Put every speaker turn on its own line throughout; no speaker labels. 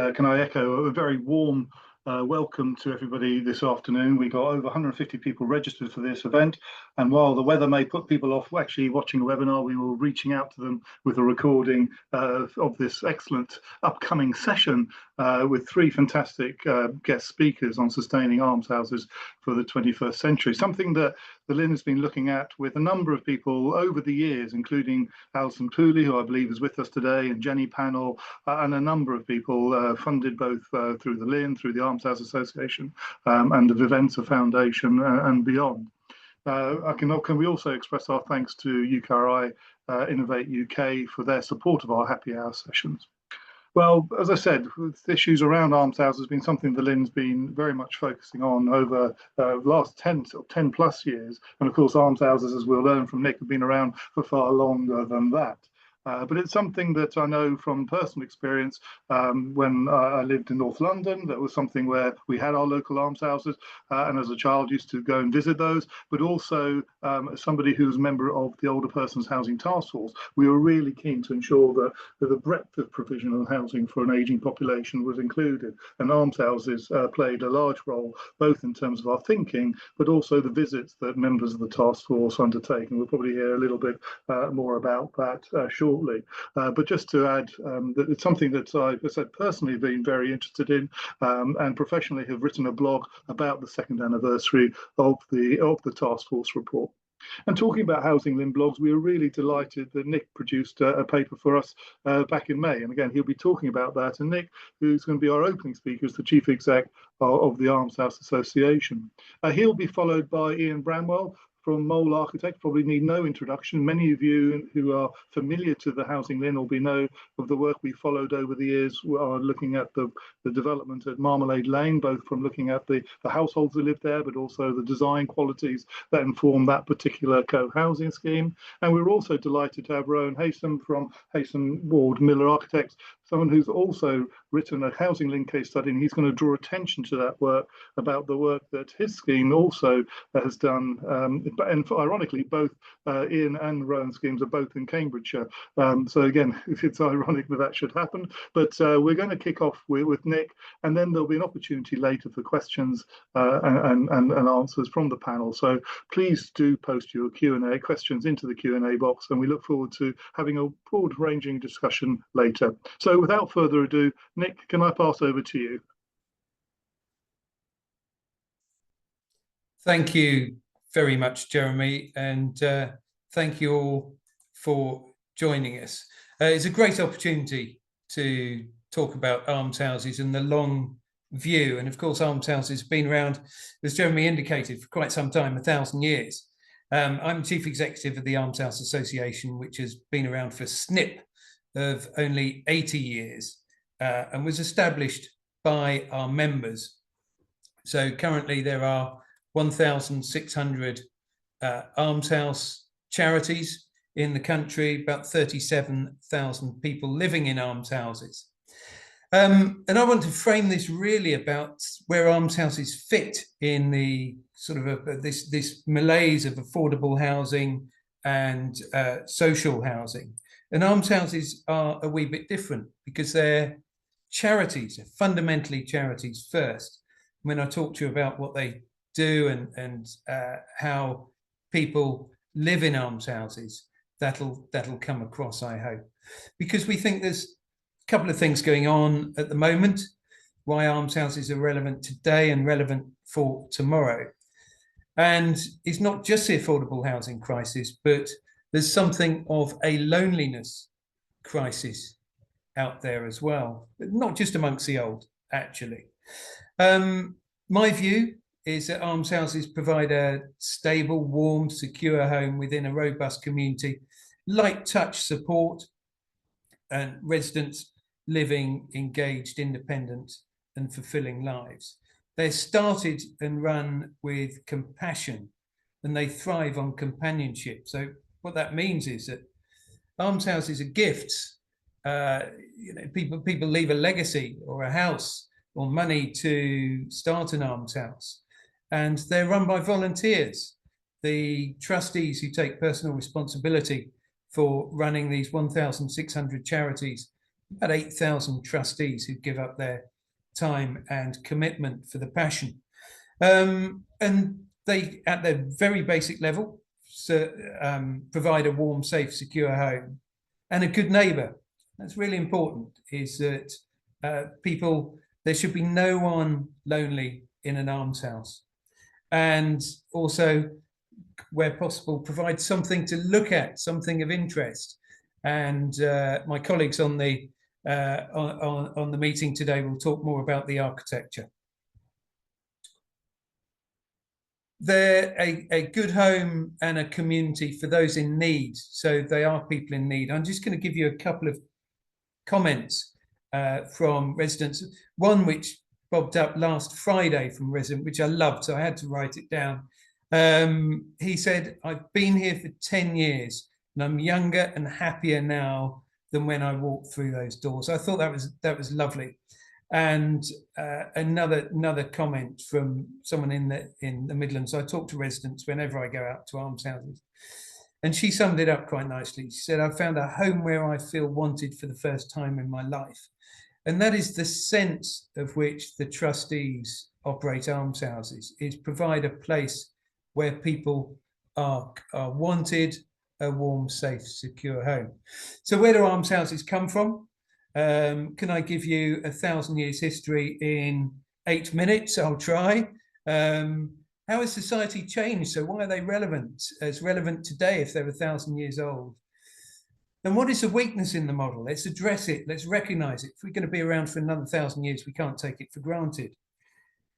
Can I echo a very warm welcome to everybody this afternoon. We got over 150 people registered for this event, and while the weather may put people off actually watching a webinar, we were reaching out to them with a recording of this excellent upcoming session with three fantastic guest speakers on sustaining almshouses for the 21st century, something that the LIN has been looking at with a number of people over the years, including Alison Pooley, who I believe is with us today, and Jenny Pannell, and a number of people funded both through the LIN, through the Armshouse Association, and the Vivenza Foundation and beyond. Can we also express our thanks to UKRI Innovate UK for their support of our happy hour sessions. Well, as I said, issues around almshouses has been something the LIN's been very much focusing on over the last 10 plus years. And of course, almshouses, as we'll learn from Nick, have been around for far longer than that. But it's something that I know from personal experience. When I lived in North London, that was something where we had our local almshouses, and as a child used to go and visit those, but also as somebody who was a member of the Older Persons Housing Taskforce, we were really keen to ensure that the breadth of provision of housing for an ageing population was included, and almshouses played a large role both in terms of our thinking, but also the visits that members of the task force undertake, and we'll probably hear a little bit more about that shortly. But just to add, that it's something that I've said personally been very interested in, and professionally have written a blog about the second anniversary of the task force report. And talking about Housing LIN blogs, we were really delighted that Nick produced a paper for us back in May. And again, he'll be talking about that. And Nick, who's going to be our opening speaker, is the Chief Exec of the Almshouse Association. He'll be followed by Ian Bramwell from Mole Archtiects. Probably need no introduction. Many of you who are familiar to the Housing LIN will know of the work we followed over the years, are looking at the development at Marmalade Lane, both from looking at the households that live there, but also the design qualities that inform that particular co-housing scheme. And we're also delighted to have Rowan Haysom from Haysom Ward Miller Architects, someone who's also written a Housing LIN case study, and he's going to draw attention to that work, about the work that his scheme also has done. And ironically, both Ian and Rowan's schemes are both in Cambridgeshire. So again, it's ironic that should happen. But we're going to kick off with Nick, and then there'll be an opportunity later for questions and answers from the panel. So please do post your Q&A questions into the Q&A box, and we look forward to having a broad-ranging discussion later. So without further ado, Nick, can I pass over to you?
Thank you very much, Jeremy, and thank you all for joining us. It's a great opportunity to talk about almshouses and the long view. And of course, almshouses have been around, as Jeremy indicated, for quite some time, 1,000 years. I'm Chief Executive of the Almshouse Association, which has been around for a snip of only 80 years and was established by our members. So currently there are 1,600 almshouse charities in the country, about 37,000 people living in almshouses. And I want to frame this really about where almshouses fit in the sort of this malaise of affordable housing and social housing. And almshouses are a wee bit different because they're charities, they're fundamentally charities first. When I talk to you about what they do and how people live in almshouses, that'll come across, I hope, because we think there's a couple of things going on at the moment, why almshouses are relevant today and relevant for tomorrow. And it's not just the affordable housing crisis, but there's something of a loneliness crisis out there as well, but not just amongst the old, actually. My view is that almshouses provide a stable, warm, secure home within a robust community, light touch support, and residents living engaged, independent, and fulfilling lives. They're started and run with compassion, and they thrive on companionship. So what that means is that almshouses are gifts. People leave a legacy or a house or money to start an almshouse, and they're run by volunteers. The trustees who take personal responsibility for running these 1,600 charities about 8,000 trustees who give up their time and commitment for the passion. And they, at their very basic level, provide a warm, safe, secure home and a good neighbour. That's really important, is that there should be no one lonely in an almshouse. And also, where possible, provide something to look at, something of interest. And my colleagues on the meeting today will talk more about the architecture. They're a good home and a community for those in need. So they are people in need. I'm just going to give you a couple of comments from residents. One which bobbed up last Friday from a resident, which I loved, so I had to write it down. He said, "I've been here for 10 years and I'm younger and happier now than when I walked through those doors." I thought that was lovely. And another comment from someone in the Midlands. I talk to residents whenever I go out to almshouses, and she summed it up quite nicely. She said, "I found a home where I feel wanted for the first time in my life." And that is the sense of which the trustees operate almshouses, is provide a place where people are wanted, a warm, safe, secure home. So where do almshouses come from? Can I give you 1,000 years history in 8 minutes? I'll try. How has society changed? So why are they relevant? As relevant today if they're 1,000 years old? And what is the weakness in the model? Let's address it. Let's recognise it. If we're going to be around for another 1,000 years, we can't take it for granted.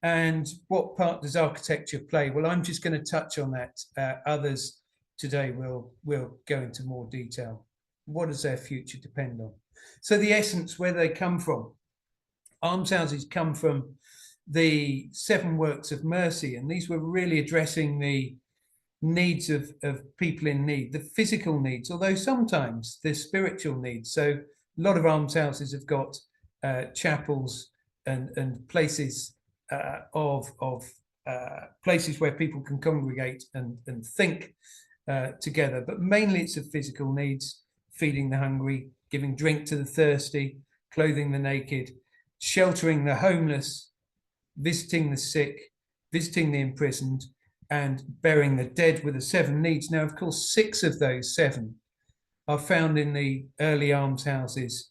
And what part does architecture play? Well, I'm just going to touch on that. Others today will go into more detail. What does their future depend on? So the essence, where they come from. Almshouses come from the 7 works of mercy, and these were really addressing the needs of people in need, the physical needs, although sometimes the spiritual needs. So a lot of almshouses have got chapels and places places where people can congregate and think together, but mainly it's of physical needs: feeding the hungry, giving drink to the thirsty, clothing the naked, sheltering the homeless, visiting the sick, visiting the imprisoned, and burying the dead were the 7 needs. Now, of course, 6 of those 7 are found in the early almshouses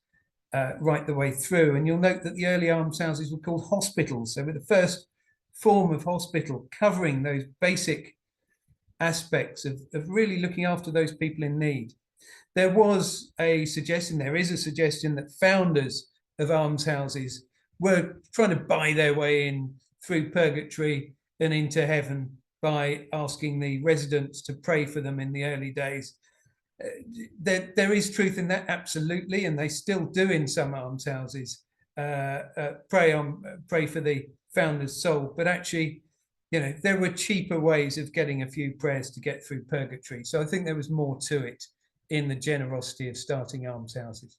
right the way through. And you'll note that the early almshouses were called hospitals. They were the first form of hospital, covering those basic aspects of really looking after those people in need. There was a suggestion, there is a suggestion, that founders of almshouses were trying to buy their way in through purgatory and into heaven by asking the residents to pray for them in the early days. There is truth in that, absolutely, and they still do in some almshouses pray for the founder's soul. But actually, there were cheaper ways of getting a few prayers to get through purgatory. So I think there was more to it in the generosity of starting almshouses.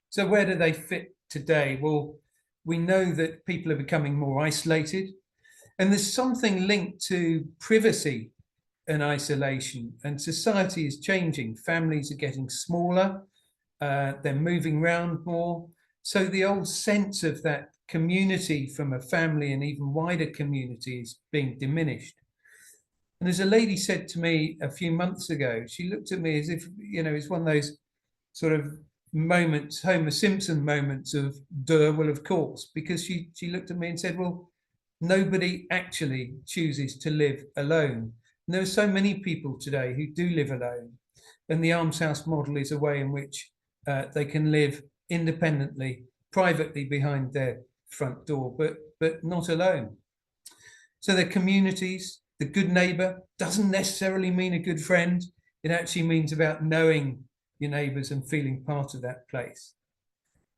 So where do they fit today? Well, we know that people are becoming more isolated, and there's something linked to privacy and isolation, and society is changing. Families are getting smaller, they're moving around more. So the old sense of that community from a family and even wider community is being diminished. And as a lady said to me a few months ago, she looked at me as if, it's one of those sort of moments, Homer Simpson moments of, duh, well, of course, because she looked at me and said, well, nobody actually chooses to live alone. And there are so many people today who do live alone. And the almshouse model is a way in which they can live independently, privately behind their front door, but not alone. So they're communities. The good neighbour doesn't necessarily mean a good friend. It actually means about knowing your neighbours and feeling part of that place.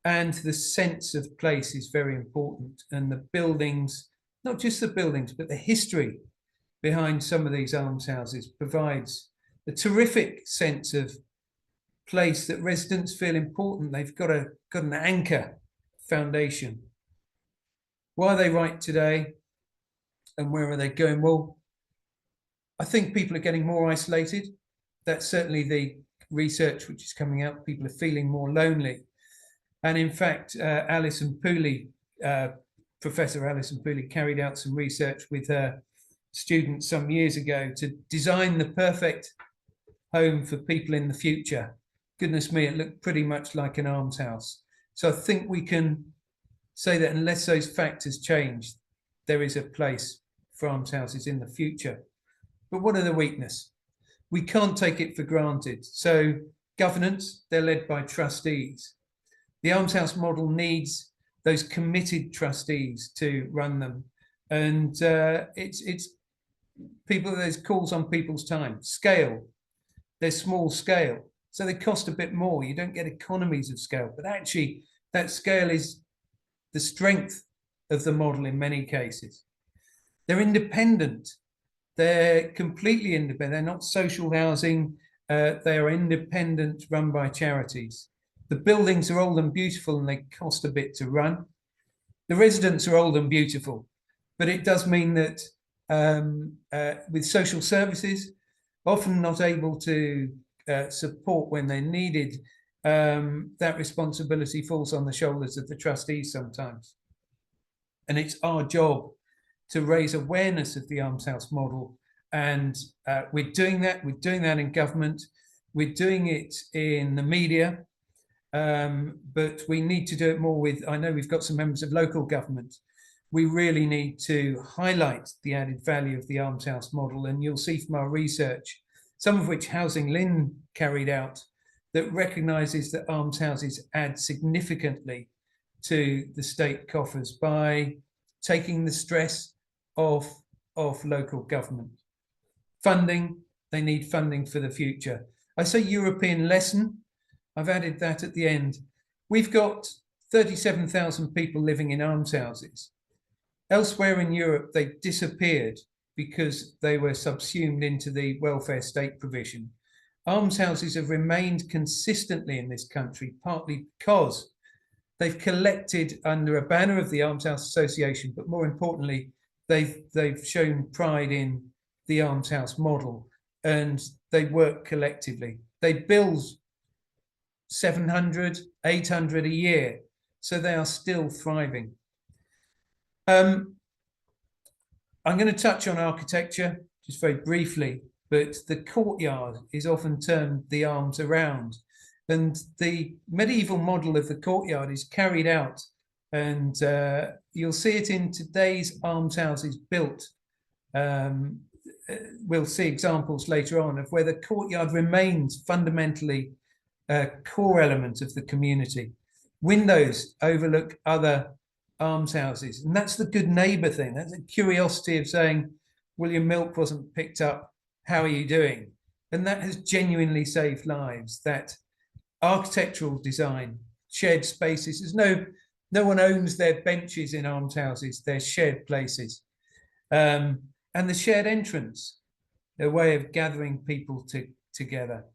And the sense of place is very important. And the buildings, not just the buildings, but the history behind some of these almshouses provides a terrific sense of place that residents feel important. They've got an anchor foundation. Why are they right today? And where are they going? Well, I think people are getting more isolated. That's certainly the research which is coming out. People are feeling more lonely. And in fact, Professor Alison Pooley carried out some research with her students some years ago to design the perfect home for people in the future. Goodness me, it looked pretty much like an almshouse. So I think we can say that unless those factors change, there is a place for almshouses in the future. But what are the weaknesses? We can't take it for granted. So governance, they're led by trustees. The almshouse model needs those committed trustees to run them. And it's people, there's calls on people's time. Scale, they're small scale, so they cost a bit more. You don't get economies of scale, but actually that scale is the strength of the model in many cases. They're independent. They're completely independent. They're not social housing. They are independent, run by charities. The buildings are old and beautiful and they cost a bit to run. The residents are old and beautiful, but it does mean that with social services, often not able to support when they're needed, that responsibility falls on the shoulders of the trustees sometimes. And it's our job to raise awareness of the almshouse model. And we're doing that. We're doing that in government. We're doing it in the media. But we need to do it more with, I know we've got some members of local government. We really need to highlight the added value of the almshouse model. And you'll see from our research, some of which HousingLIN carried out, that recognises that almshouses add significantly to the state coffers by taking the stress off local government. Funding, they need funding for the future. I say European lesson, I've added that at the end. We've got 37,000 people living in almshouses. Elsewhere in Europe, they disappeared because they were subsumed into the welfare state provision. Almshouses have remained consistently in this country, partly because they've collected under a banner of the Almshouse Association, but more importantly, they've shown pride in the almshouse model and they work collectively. They build 700, 800 a year, so they are still thriving. I'm going to touch on architecture just very briefly, but the courtyard is often termed the arms around. And the medieval model of the courtyard is carried out, and you'll see it in today's almshouses built. We'll see examples later on of where the courtyard remains fundamentally a core element of the community. Windows overlook other almshouses, and that's the good neighbour thing. That's a curiosity of saying, well, your milk wasn't picked up, how are you doing? And that has genuinely saved lives. That architectural design, shared spaces, there's no one owns their benches in almshouses, they're shared places. And the shared entrance, a way of gathering people together.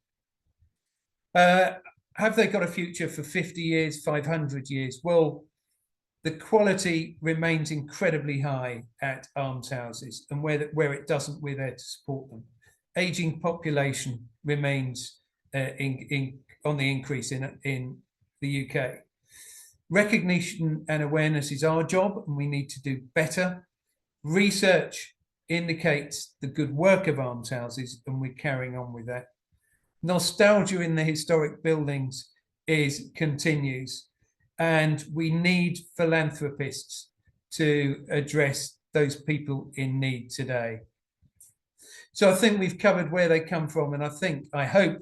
Have they got a future for 50 years, 500 years? Well, the quality remains incredibly high at almshouses, and where it doesn't, we're there to support them. Aging population remains on the increase in the UK. Recognition and awareness is our job, and we need to do better. Research indicates the good work of almshouses, and we're carrying on with that. Nostalgia in the historic buildings continues, and we need philanthropists to address those people in need today. So I think we've covered where they come from, and I hope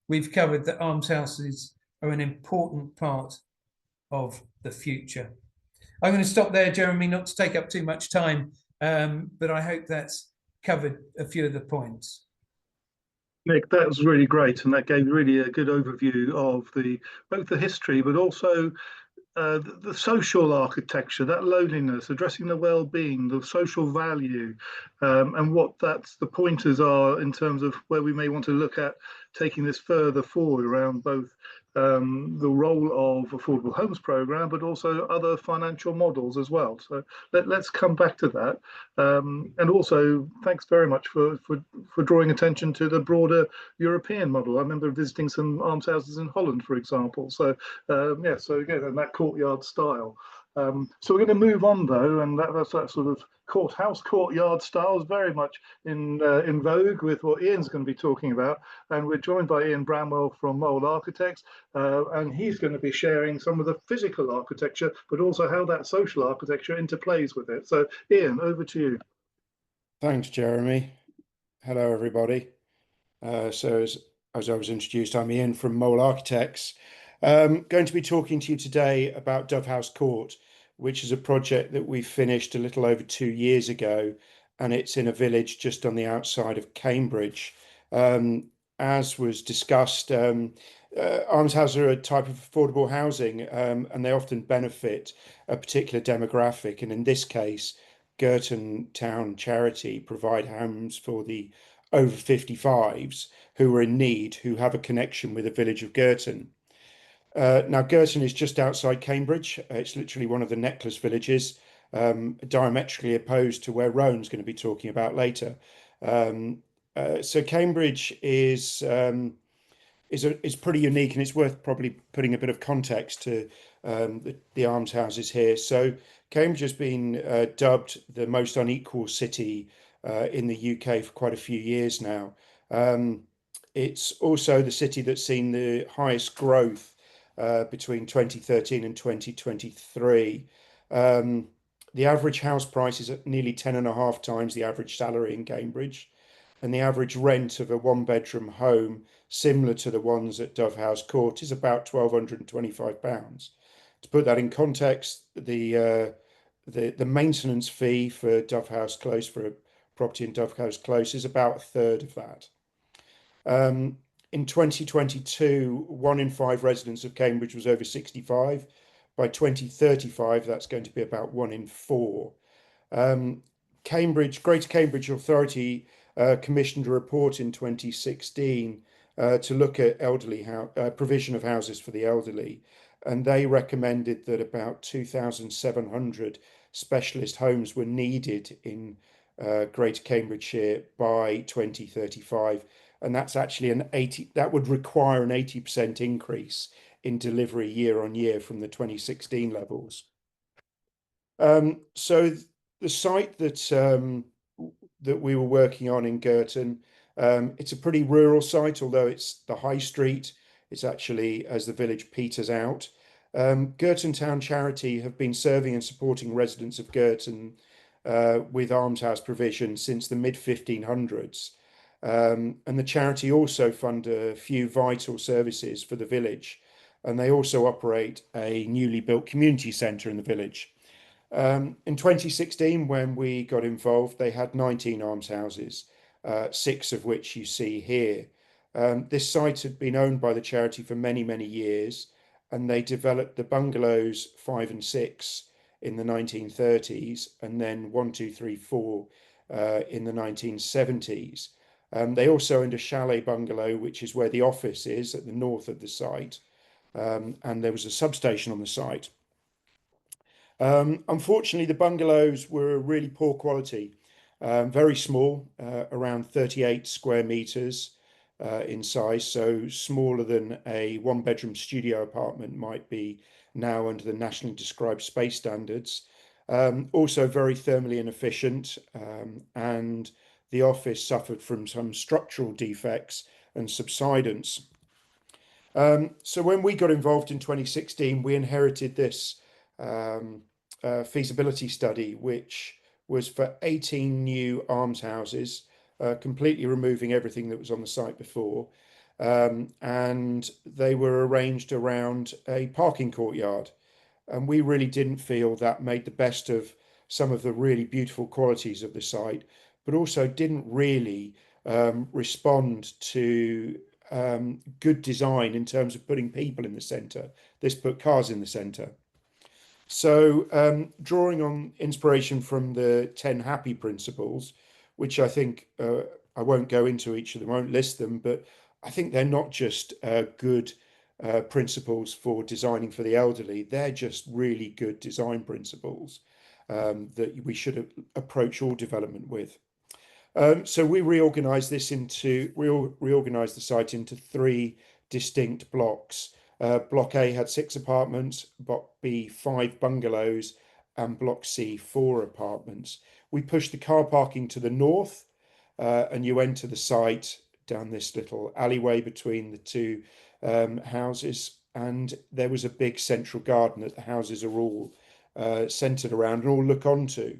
we've covered that almshouses are an important part of the future. I'm going to stop there, Jeremy, not to take up too much time, but I hope that's covered a few of the points.
Nick, that was really great, and that gave really a good overview of both the history, but also the social architecture, that loneliness, addressing the well-being, the social value, and what the pointers are in terms of where we may want to look at taking this further forward around both the role of affordable homes program, but also other financial models as well. So let's come back to that. And also, thanks very much for drawing attention to the broader European model. I remember visiting some almshouses in Holland, for example. So yeah, so again, in that courtyard style. So we're going to move on though, and that's that sort of courtyard style is very much in vogue with what Ian's going to be talking about. And we're joined by Ian Bramwell from Archtiects, and he's going to be sharing some of the physical architecture, but also how that social architecture interplays with it. So Ian, over to you.
Thanks, Jeremy. Hello, everybody. So as I was introduced, I'm Ian from Archtiects. Going to be talking to you today about Dovehouse Court, which is a project that we finished a little over 2 years ago, and it's in a village just on the outside of Cambridge. As was discussed, almshouses are a type of affordable housing, and they often benefit a particular demographic. And in this case, Girton Town Charity provide homes for the over 55s who are in need, who have a connection with the village of Girton. Now, Girton is just outside Cambridge. It's literally one of the necklace villages, diametrically opposed to where Rowan's going to be talking about later. So Cambridge is pretty unique, and it's worth probably putting a bit of context to the almshouses here. So Cambridge has been dubbed the most unequal city in the UK for quite a few years now. It's also the city that's seen the highest growth between 2013 and 2023. The average house price is at nearly 10.5 times the average salary in Cambridge, and the average rent of a one-bedroom home, similar to the ones at Dovehouse Court, is about £1,225. To put that in context, the maintenance fee for Dovehouse Close, for a property in Dovehouse Close, is about a third of that. In 2022, 1 in 5 residents of Cambridge was over 65. By 2035, that's going to be about 1 in 4. Greater Cambridge Authority commissioned a report in 2016 to look at provision of houses for the elderly, and they recommended that about 2,700 specialist homes were needed in Greater Cambridgeshire by 2035, and that's actually that would require an 80% increase in delivery year on year from the 2016 levels. So the site that we were working on in Girton, it's a pretty rural site, although it's the high street. It's actually as the village peters out. Girton Town Charity have been serving and supporting residents of Girton with almshouse provision since the mid-1500s. And the charity also fund a few vital services for the village, and they also operate a newly built community centre in the village. In 2016, when we got involved, they had 19 almshouses, 6 of which you see here. This site had been owned by the charity for many, many years, and they developed the bungalows 5 and 6 in the 1930s, and then 1, 2, 3, 4 in the 1970s. They also owned a chalet bungalow, which is where the office is at the north of the site, and there was a substation on the site. Unfortunately, the bungalows were really poor quality, very small, around 38 square meters in size, so smaller than a one-bedroom studio apartment might be now under the nationally described space standards. Also very thermally inefficient, and the office suffered from some structural defects and subsidence. So when we got involved in 2016, we inherited this feasibility study, which was for 18 new almshouses, completely removing everything that was on the site before. And they were arranged around a parking courtyard. And we really didn't feel that made the best of some of the really beautiful qualities of the site, but also didn't really respond to good design in terms of putting people in the centre. This put cars in the centre. So drawing on inspiration from the 10 HAPPI principles, which I think I won't go into each of them, I won't list them, but I think they're not just good principles for designing for the elderly. They're just really good design principles that we should approach all development with. So we reorganised the site into 3 distinct blocks. Block A had 6 apartments, Block B 5 bungalows, and Block C 4 apartments. We pushed the car parking to the north, and you enter the site down this little alleyway between the 2 houses, and there was a big central garden that the houses are all centred around and all look onto.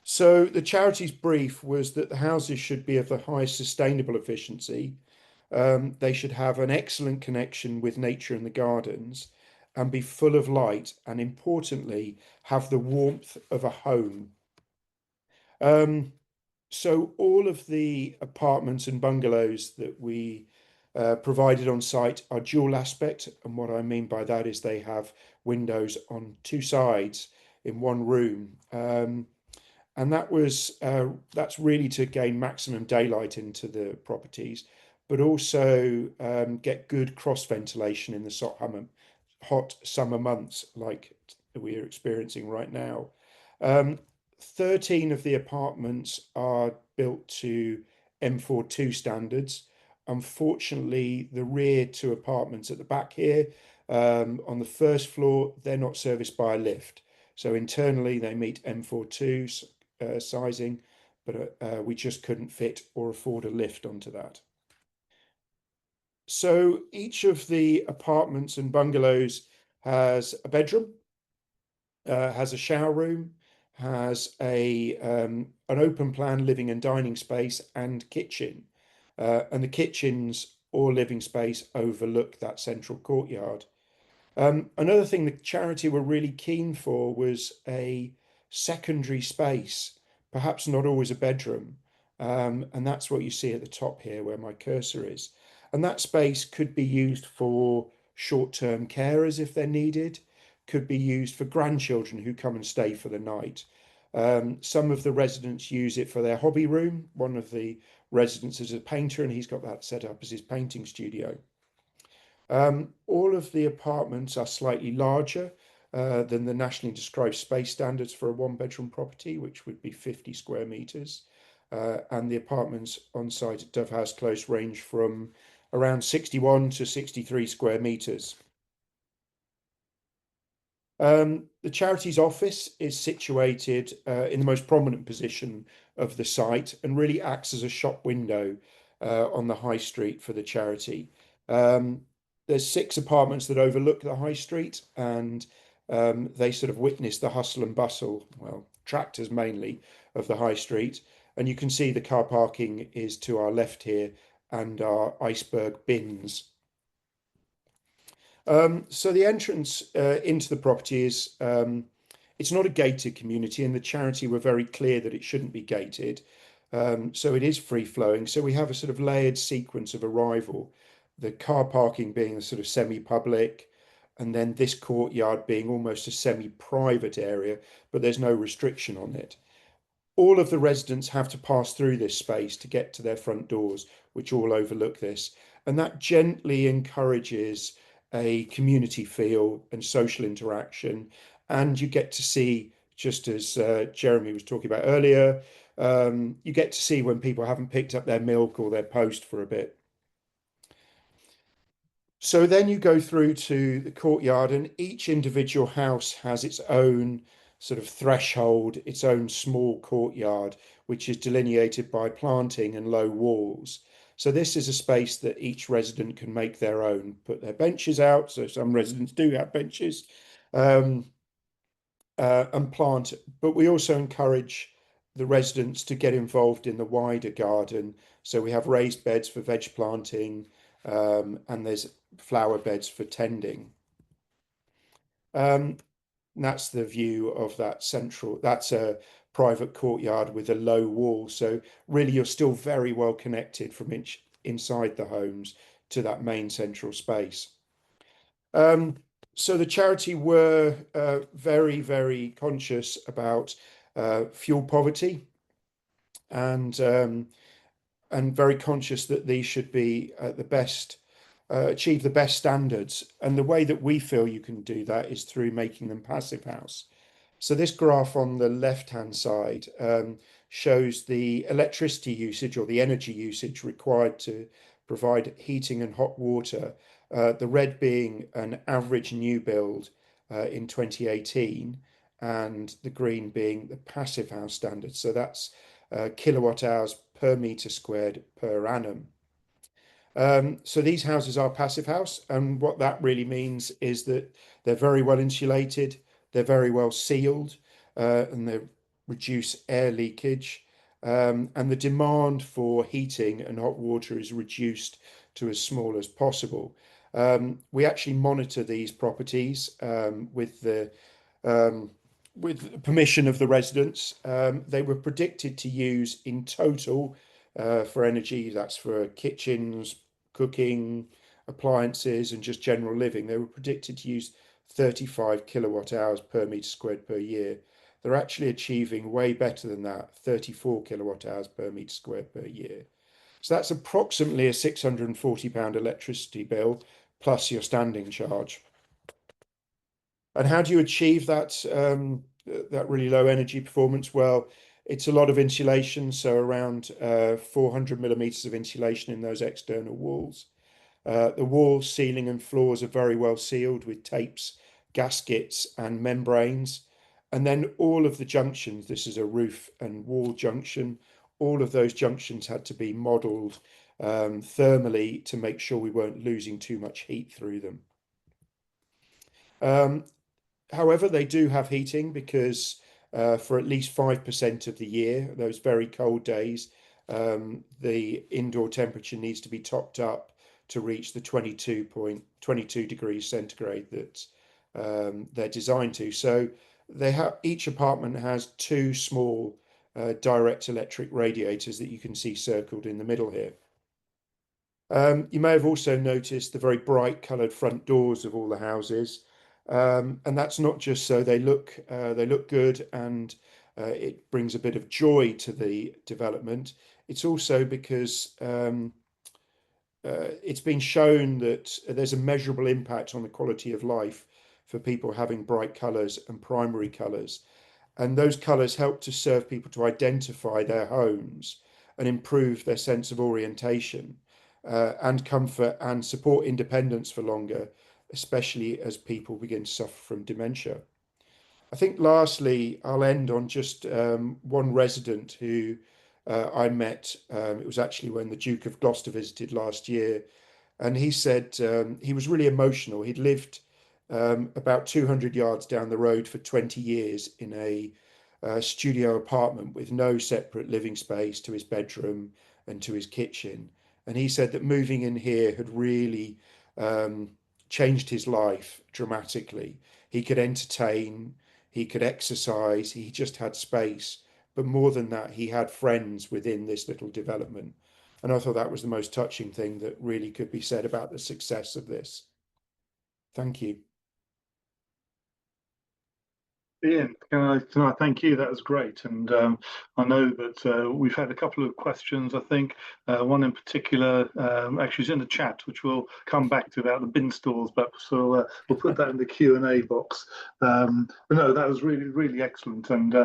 So the charity's brief was that the houses should be of the highest sustainable efficiency. They should have an excellent connection with nature and the gardens and be full of light, and importantly, have the warmth of a home. So all of the apartments and bungalows that we provided on site are dual aspect. And what I mean by that is they have windows on 2 sides in 1 room. And that's really to gain maximum daylight into the properties, but also get good cross ventilation in the hot summer months like we are experiencing right now. 13 of the apartments are built to M42 standards. Unfortunately, the rear 2 apartments at the back here, on the first floor, they're not serviced by a lift. So internally they meet M42 sizing, but we just couldn't fit or afford a lift onto that. So each of the apartments and bungalows has a bedroom, has a shower room, has an open plan living and dining space and kitchen. And the kitchens or living space overlook that central courtyard. Another thing the charity were really keen for was a secondary space, perhaps not always a bedroom. And that's what you see at the top here where my cursor is. And that space could be used for short-term carers if they're needed, could be used for grandchildren who come and stay for the night. Some of the residents use it for their hobby room. One of the residents is a painter and he's got that set up as his painting studio. All of the apartments are slightly larger than the nationally described space standards for a 1-bedroom property, which would be 50 square metres. And the apartments on site at Dovehouse Close range from around 61 to 63 square metres. The charity's office is situated in the most prominent position of the site and really acts as a shop window on the high street for the charity. There's 6 apartments that overlook the high street, and they sort of witness the hustle and bustle, well, tractors mainly, of the high street. And you can see the car parking is to our left here and our iceberg bins. So the entrance into the property is, it's not a gated community, and the charity were very clear that it shouldn't be gated. So it is free flowing. So we have a sort of layered sequence of arrival, the car parking being a sort of semi-public, and then this courtyard being almost a semi-private area, but there's no restriction on it. All of the residents have to pass through this space to get to their front doors, which all overlook this. And that gently encourages a community feel and social interaction. And you get to see, just as Jeremy was talking about earlier, you get to see when people haven't picked up their milk or their post for a bit. So then you go through to the courtyard, and each individual house has its own sort of threshold, its own small courtyard, which is delineated by planting and low walls. So this is a space that each resident can make their own, put their benches out. So some residents do have benches, and plant, but we also encourage the residents to get involved in the wider garden. So we have raised beds for veg planting, and there's flower beds for tending. That's the view of that central, that's a private courtyard with a low wall. So really you're still very well connected from inside the homes to that main central space. So the charity were very, very conscious about fuel poverty, and very conscious that these should be the best achieve the best standards. And the way that we feel you can do that is through making them passive house. So this graph on the left-hand side shows the electricity usage or the energy usage required to provide heating and hot water. The red being an average new build in 2018, and the green being the passive house standard. So that's kilowatt hours per metre squared per annum. So these houses are passive house, and what that really means is that they're very well insulated, they're very well sealed, and they reduce air leakage. And the demand for heating and hot water is reduced to as small as possible. We actually monitor these properties with the permission of the residents. They were predicted to use in total for energy, that's for kitchens, cooking, appliances, and just general living. They were predicted to use 35 kilowatt hours per metre squared per year. They're actually achieving way better than that, 34 kilowatt hours per metre squared per year. So that's approximately a £640 electricity bill plus your standing charge. And how do you achieve that really low energy performance? Well, it's a lot of insulation, so around 400 millimeters of insulation in those external walls. The walls, ceiling and floors are very well sealed with tapes, gaskets and membranes. And then all of the junctions, this is a roof and wall junction, all of those junctions had to be modelled thermally to make sure we weren't losing too much heat through them. However, they do have heating because for at least 5% of the year, those very cold days, the indoor temperature needs to be topped up to reach the 22 degrees centigrade that they're designed to. So they have, each apartment has two small direct electric radiators that you can see circled in the middle here. You may have also noticed the very bright coloured front doors of all the houses. And that's not just so they look good and it brings a bit of joy to the development. It's also because it's been shown that there's a measurable impact on the quality of life for people having bright colours and primary colours. And those colours help to serve people to identify their homes and improve their sense of orientation and comfort and support independence for longer, especially as people begin to suffer from dementia. I think lastly, I'll end on just one resident who I met. It was actually when the Duke of Gloucester visited last year. And he said he was really emotional. He'd lived about 200 yards down the road for 20 years in a studio apartment with no separate living space to his bedroom and to his kitchen. And he said that moving in here had really changed his life dramatically. He could entertain, he could exercise, he just had space. But more than that, he had friends within this little development. And I thought that was the most touching thing that really could be said about the success of this. Thank you.
Ian, can I thank you? That was great. And I know that we've had a couple of questions, I think. One in particular actually is in the chat, which we'll come back to about the bin stores, but so we'll put that in the Q&A box. But no, that was really, really excellent. And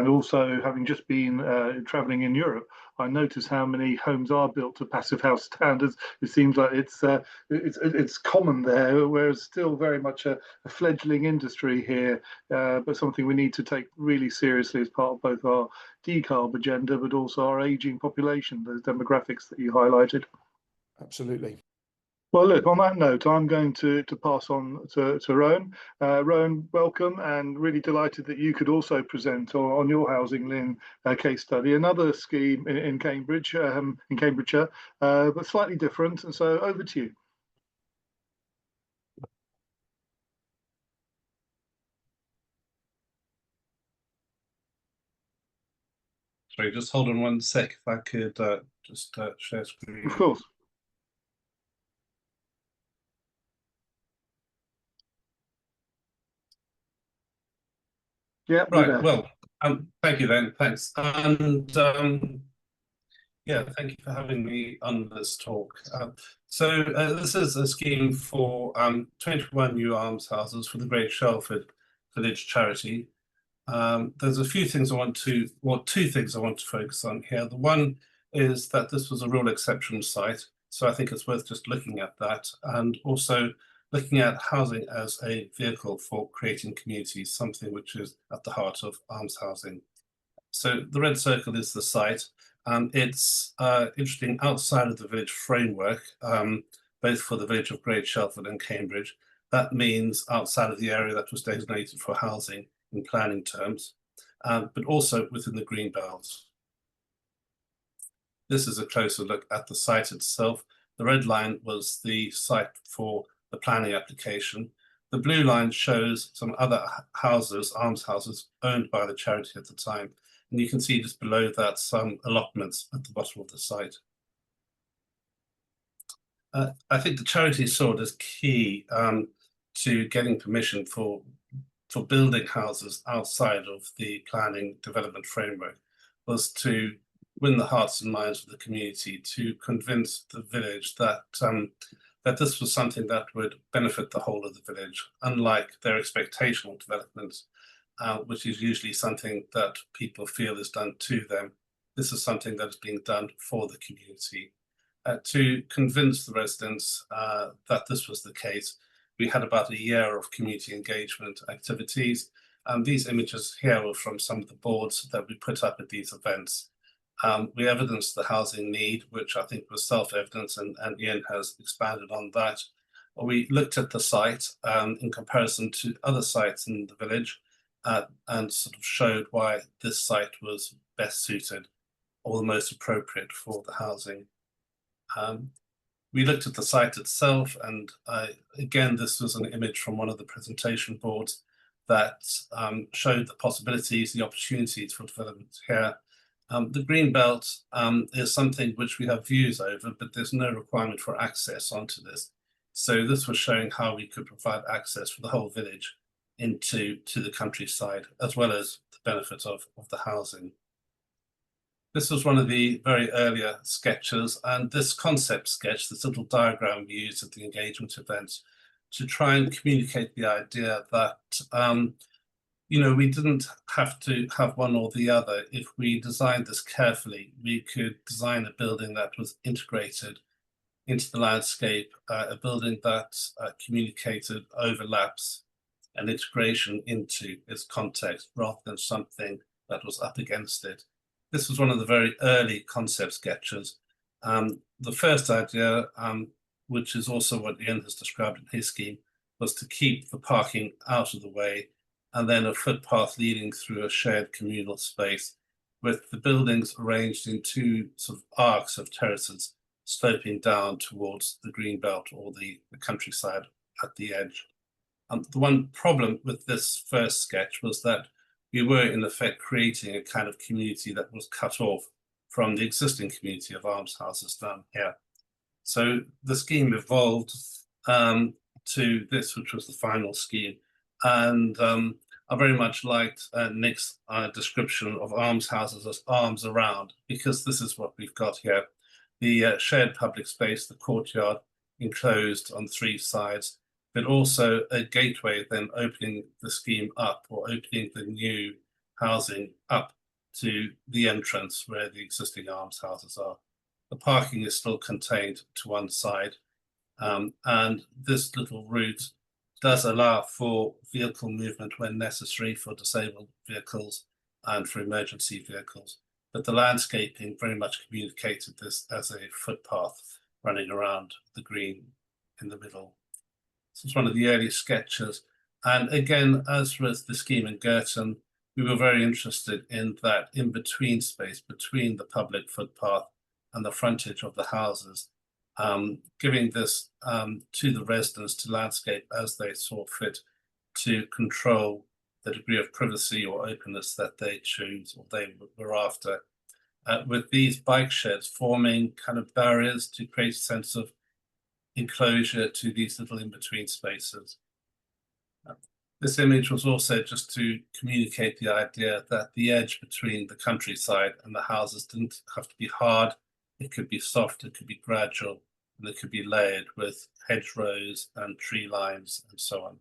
also, having just been traveling in Europe, I noticed how many homes are built to passive house standards. It seems like it's common there, whereas still very much a fledgling industry here, but something we need to take really seriously as part of both our decarb agenda, but also our ageing population, those demographics that you highlighted.
Absolutely.
Well, look, on that note, I'm going to pass on to Rowan. Rowan, welcome, and really delighted that you could also present on your Housing LIN case study, another scheme in Cambridge, in Cambridgeshire, but slightly different. And so over to you.
Sorry, just hold on one sec. If I could just share screen.
Of course. Yeah.
Right. Well, thank you then. Thanks. And yeah, thank you for having me on this talk. So this is a scheme for 21 new almshouses for the Great Shelford Village charity. There's a few things I want to, well, two things I want to focus on here. The one is that this was a real exception site, so I think it's worth just looking at that, and also looking at housing as a vehicle for creating communities, something which is at the heart of alms housing. So the red circle is the site. It's interesting outside of the village framework, both for the village of Great Shelford and Cambridge. That means outside of the area that was designated for housing in planning terms, but also within the green belt. This is a closer look at the site itself. The red line was the site for the planning application. The blue line shows some other houses, almshouses, owned by the charity at the time. And you can see just below that some allotments at the bottom of the site. I think the charity saw it as key to getting permission for building houses outside of the planning development framework, was to win the hearts and minds of the community, to convince the village that that this was something that would benefit the whole of the village, unlike their expectational developments, which is usually something that people feel is done to them. This is something that is being done for the community. To convince the residents that this was the case, we had about a year of community engagement activities. These images here were from some of the boards that we put up at these events. We evidenced the housing need, which I think was self-evident, and Ian has expanded on that. We looked at the site in comparison to other sites in the village, and sort of showed why this site was best suited or the most appropriate for the housing. We looked at the site itself, and again, this was an image from one of the presentation boards that showed the possibilities, the opportunities for development here. The green belt is something which we have views over, but there's no requirement for access onto this. So this was showing how we could provide access for the whole village to the countryside, as well as the benefit of the housing. This was one of the very earlier sketches, and this concept sketch, this little diagram we used at the engagement events to try and communicate the idea that you know, we didn't have to have one or the other. If we designed this carefully, we could design a building that was integrated into the landscape, a building that communicated overlaps and integration into its context rather than something that was up against it. This was one of the very early concept sketches. The first idea, which is also what Ian has described in his scheme, was to keep the parking out of the way, and then a footpath leading through a shared communal space with the buildings arranged in two sort of arcs of terraces sloping down towards the green belt or the countryside at the edge. The one problem with this first sketch was that we were in effect creating a kind of community that was cut off from the existing community of almshouses down here. So the scheme evolved to this, which was the final scheme. And I very much liked Nick's description of almshouses as arms around, because this is what we've got here. The shared public space, the courtyard, enclosed on three sides, but also a gateway then opening the scheme up, or opening the new housing up to the entrance where the existing almshouses are. The parking is still contained to one side, and this little route does allow for vehicle movement when necessary for disabled vehicles and for emergency vehicles. But the landscaping very much communicated this as a footpath running around the green in the middle. This is one of the early sketches. And again, as with the scheme in Girton, we were very interested in that in-between space between the public footpath and the frontage of the houses, giving this to the residents to landscape as they saw fit, to control the degree of privacy or openness that they choose or they were after, with these bike sheds forming kind of barriers to create a sense of enclosure to these little in-between spaces. This image was also just to communicate the idea that the edge between the countryside and the houses didn't have to be hard. It could be soft, it could be gradual. and they could be layered with hedgerows and tree lines and so on.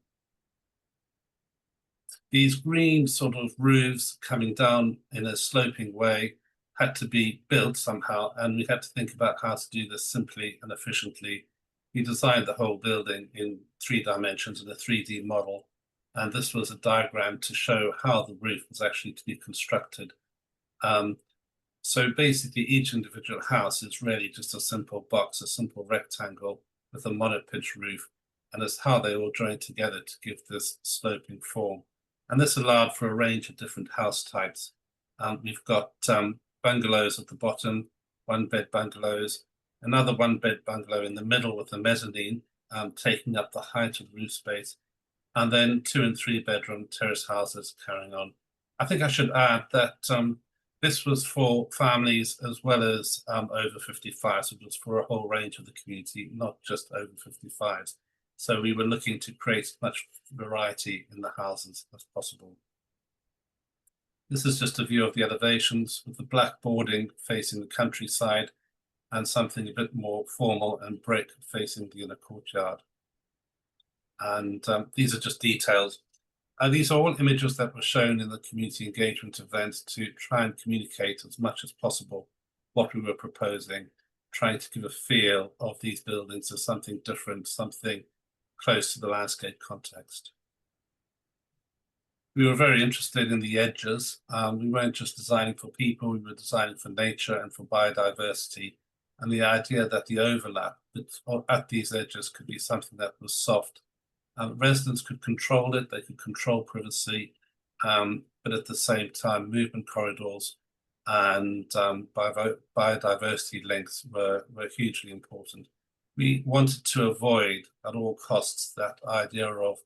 These green sort of roofs coming down in a sloping way had to be built somehow, and we had to think about how to do this simply and efficiently. We designed the whole building in 3 dimensions in a 3D model, and this was a diagram to show how the roof was actually to be constructed. So basically each individual house is really just a simple box, a simple rectangle with a monopitch roof, and it's how they all join together to give this sloping form. And this allowed for a range of different house types. We've got bungalows at the bottom, 1-bed bungalows, another 1-bed bungalow in the middle with a mezzanine taking up the height of the roof space, and then 2- and 3-bedroom terrace houses carrying on. I think I should add that this was for families as well as over 55, so it was for a whole range of the community, not just over 55s. So we were looking to create as much variety in the houses as possible. This is just a view of the elevations with the black boarding facing the countryside and something a bit more formal and brick facing the inner courtyard. And these are just details. These are all images that were shown in the community engagement events to try and communicate as much as possible what we were proposing, trying to give a feel of these buildings as something different, something close to the landscape context. We were very interested in the edges. We weren't just designing for people, we were designing for nature and for biodiversity. And the idea that the overlap at these edges could be something that was soft. Residents could control it, they could control privacy, but at the same time, movement corridors and biodiversity links were hugely important. We wanted to avoid at all costs that idea of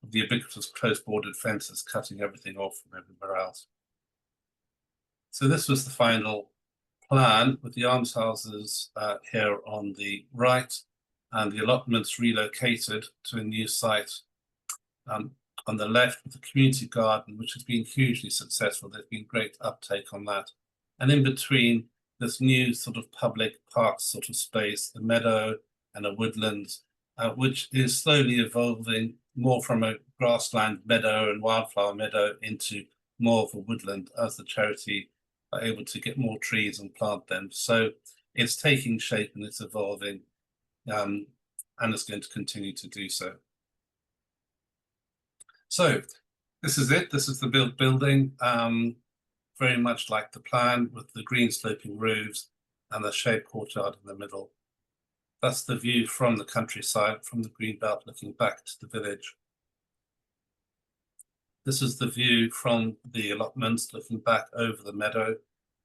the ubiquitous close bordered fences cutting everything off from everywhere else. So this was the final plan with the almshouses here on the right and the allotments relocated to a new site on the left with the community garden, which has been hugely successful. There's been great uptake on that. And in between this new sort of public park sort of space, a meadow and a woodland, which is slowly evolving more from a grassland meadow and wildflower meadow into more of a woodland as the charity are able to get more trees and plant them. So it's taking shape and it's evolving, and it's going to continue to do so. So this is it. This is the built building, very much like the plan with the green sloping roofs and the shaped courtyard in the middle. That's the view from the countryside, from the green belt looking back to the village. This is the view from the allotments looking back over the meadow,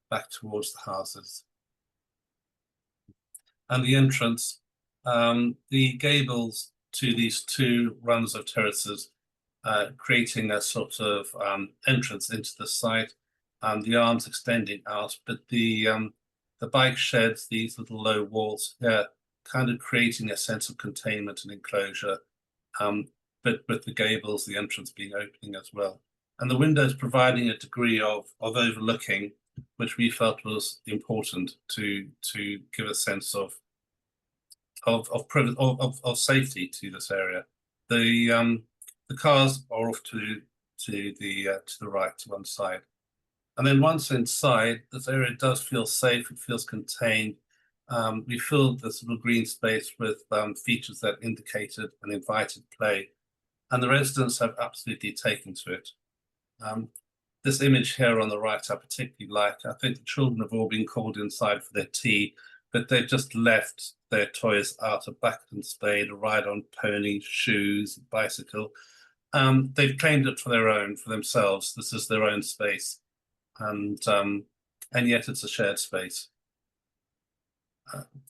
back towards the houses. And the entrance, the gables to these 2 runs of terraces, creating a sort of entrance into the site, the arms extending out, but the bike sheds, these little low walls here, kind of creating a sense of containment and enclosure, but with the gables, the entrance being opening as well. And the windows providing a degree of overlooking, which we felt was important to give a sense of safety to this area. The cars are off to the right, to one side. And then once inside, this area does feel safe, it feels contained. We filled this little green space with features that indicated and invited play, and the residents have absolutely taken to it. This image here on the right I particularly like. I think the children have all been called inside for their tea, but they've just left their toys out, a bucket and spade, a ride on pony, shoes, bicycle. They've claimed it for their own, for themselves. This is their own space, and yet it's a shared space.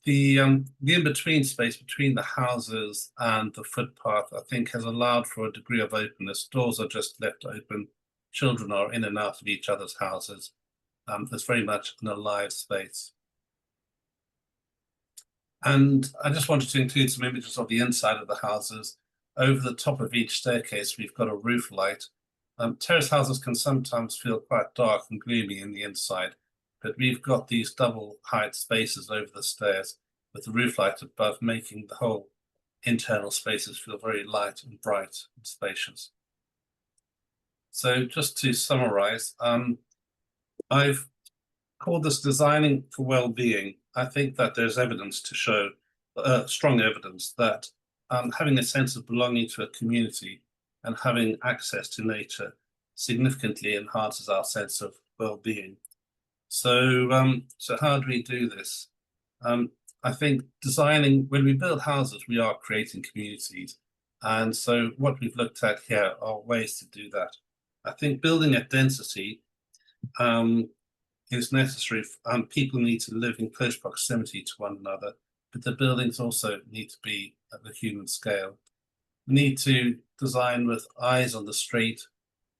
The in-between space between the houses and the footpath, I think, has allowed for a degree of openness. Doors are just left open. Children are in and out of each other's houses. There's very much an alive space. And I just wanted to include some images of the inside of the houses. Over the top of each staircase, we've got a roof light. Terrace houses can sometimes feel quite dark and gloomy in the inside, but we've got these double height spaces over the stairs, with the roof light above, making the whole internal spaces feel very light and bright and spacious. So just to summarize, I've called this designing for well-being. I think that there's evidence to show, strong evidence that having a sense of belonging to a community and having access to nature significantly enhances our sense of well-being. So, so how do we do this? I think designing, when we build houses, we are creating communities. And so what we've looked at here are ways to do that. I think building at density is necessary. People need to live in close proximity to one another, but the buildings also need to be at the human scale. We need to design with eyes on the street.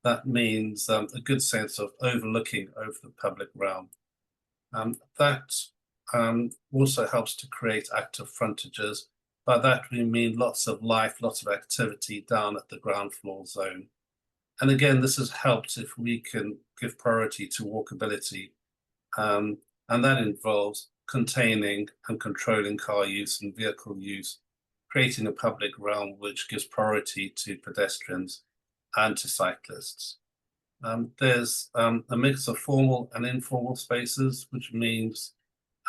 That means a good sense of overlooking over the public realm. That also helps to create active frontages. By that we mean lots of life, lots of activity down at the ground floor zone. And again, this is helped if we can give priority to walkability. And that involves containing and controlling car use and vehicle use, creating a public realm which gives priority to pedestrians and to cyclists. There's a mix of formal and informal spaces, which means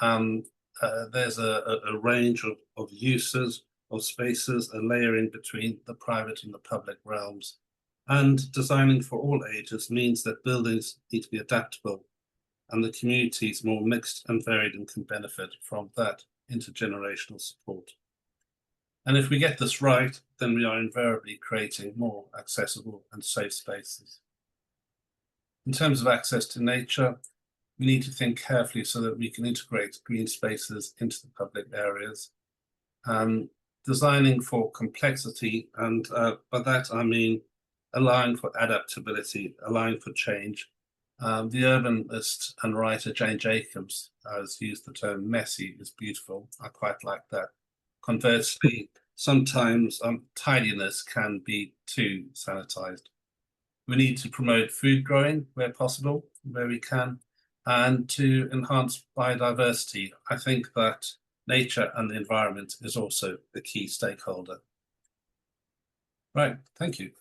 there's a range of uses of spaces, a layering between the private and the public realms. And designing for all ages means that buildings need to be adaptable and the community is more mixed and varied and can benefit from that intergenerational support. And if we get this right, then we are invariably creating more accessible and safe spaces. In terms of access to nature, we need to think carefully so that we can integrate green spaces into the public areas. Designing for complexity, and by that I mean allowing for adaptability, allowing for change. The urbanist and writer Jane Jacobs has used the term messy is beautiful. I quite like that. Conversely, sometimes tidiness can be too sanitized. We need to promote food growing where possible, where we can, and to enhance biodiversity. I think that nature and the environment is also the key stakeholder. Right, thank you.